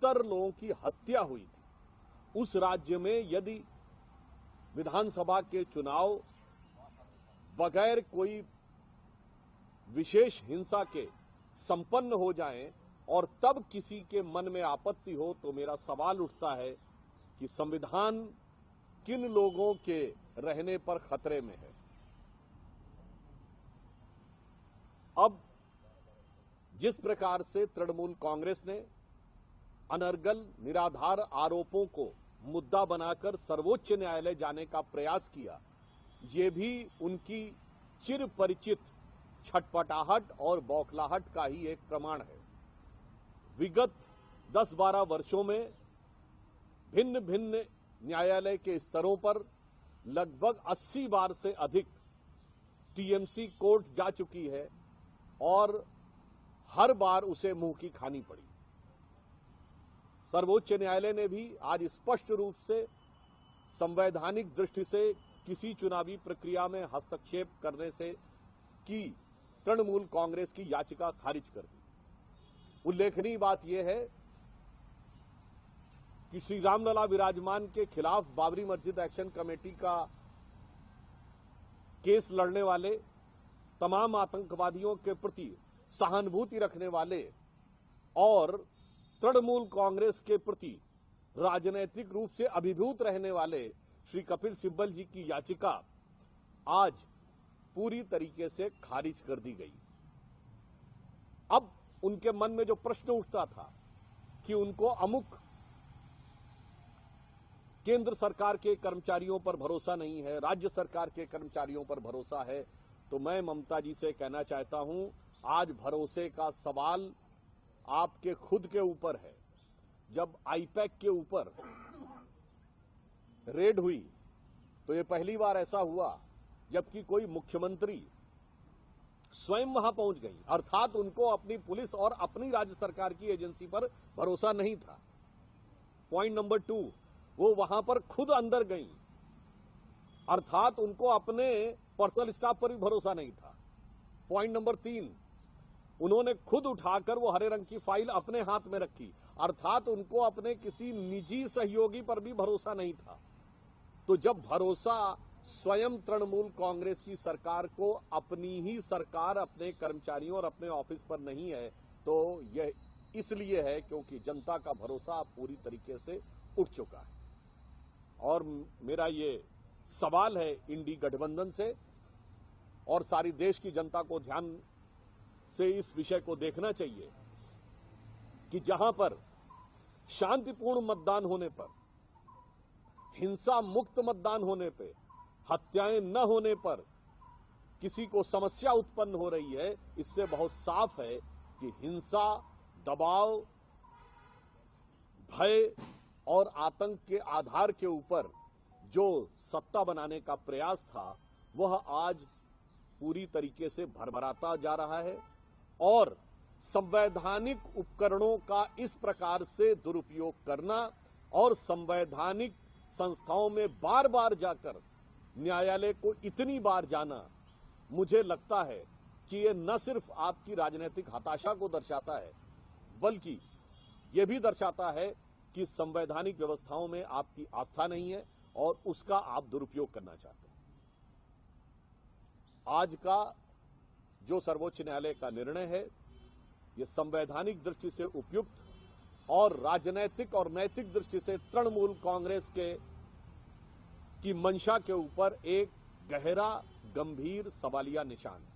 70 लोगों की हत्या हुई थी, उस राज्य में यदि विधानसभा के चुनाव बगैर कोई विशेष हिंसा के संपन्न हो जाएं और तब किसी के मन में आपत्ति हो, तो मेरा सवाल उठता है कि संविधान किन लोगों के रहने पर खतरे में है। अब जिस प्रकार से तृणमूल कांग्रेस ने अनर्गल निराधार आरोपों को मुद्दा बनाकर सर्वोच्च न्यायालय जाने का प्रयास किया, ये भी उनकी चिर परिचित छटपटाहट और बौखलाहट का ही एक प्रमाण है। विगत 10-12 वर्षों में भिन्न भिन्न न्यायालय के स्तरों पर लगभग 80 बार से अधिक टीएमसी कोर्ट जा चुकी है और हर बार उसे मुंह की खानी पड़ी। सर्वोच्च न्यायालय ने भी आज स्पष्ट रूप से संवैधानिक दृष्टि से किसी चुनावी प्रक्रिया में हस्तक्षेप करने से की तृणमूल कांग्रेस की याचिका खारिज कर दी। उल्लेखनीय बात यह है कि श्री रामलला विराजमान के खिलाफ बाबरी मस्जिद एक्शन कमेटी का केस लड़ने वाले तमाम आतंकवादियों के प्रति सहानुभूति रखने वाले और तृणमूल कांग्रेस के प्रति राजनीतिक रूप से अभिभूत रहने वाले श्री कपिल सिब्बल जी की याचिका आज पूरी तरीके से खारिज कर दी गई। अब उनके मन में जो प्रश्न उठता था कि उनको अमुक केंद्र सरकार के कर्मचारियों पर भरोसा नहीं है, राज्य सरकार के कर्मचारियों पर भरोसा है, तो मैं ममता जी से कहना चाहता हूं, आज भरोसे का सवाल आपके खुद के ऊपर है। जब आईपैक के ऊपर रेड हुई तो ये पहली बार ऐसा हुआ जबकि कोई मुख्यमंत्री स्वयं वहां पहुंच गई, अर्थात उनको अपनी पुलिस और अपनी राज्य सरकार की एजेंसी पर भरोसा नहीं था। पॉइंट नंबर 2, वो वहां पर खुद अंदर गई, अर्थात उनको अपने पर्सनल स्टाफ पर भी भरोसा नहीं था। पॉइंट नंबर 3, उन्होंने खुद उठाकर वो हरे रंग की फाइल अपने हाथ में रखी, अर्थात उनको अपने किसी निजी सहयोगी पर भी भरोसा नहीं था। तो जब भरोसा स्वयं तृणमूल कांग्रेस की सरकार को अपनी ही सरकार, अपने कर्मचारियों और अपने ऑफिस पर नहीं है, तो यह इसलिए है क्योंकि जनता का भरोसा पूरी तरीके से उठ चुका है। और मेरा ये सवाल है इंडी गठबंधन से और सारी देश की जनता को ध्यान से इस विषय को देखना चाहिए कि जहां पर शांतिपूर्ण मतदान होने पर, हिंसा मुक्त मतदान होने पे, हत्याएं न होने पर किसी को समस्या उत्पन्न हो रही है, इससे बहुत साफ है कि हिंसा, दबाव, भय और आतंक के आधार के ऊपर जो सत्ता बनाने का प्रयास था, वह आज पूरी तरीके से भरभराता जा रहा है और संवैधानिक उपकरणों का इस प्रकार से दुरुपयोग करना और संवैधानिक संस्थाओं में बार बार जाकर न्यायालय को इतनी बार जाना, मुझे लगता है कि ये न सिर्फ आपकी राजनीतिक हताशा को दर्शाता है, बल्कि ये भी दर्शाता है कि संवैधानिक व्यवस्थाओं में आपकी आस्था नहीं है और उसका आप दुरुपयोग करना चाहते हैं। आज का जो सर्वोच्च न्यायालय का निर्णय है, ये संवैधानिक दृष्टि से उपयुक्त और राजनैतिक और नैतिक दृष्टि से तृणमूल कांग्रेस की मंशा के ऊपर एक गहरा, गंभीर सवालिया निशान है।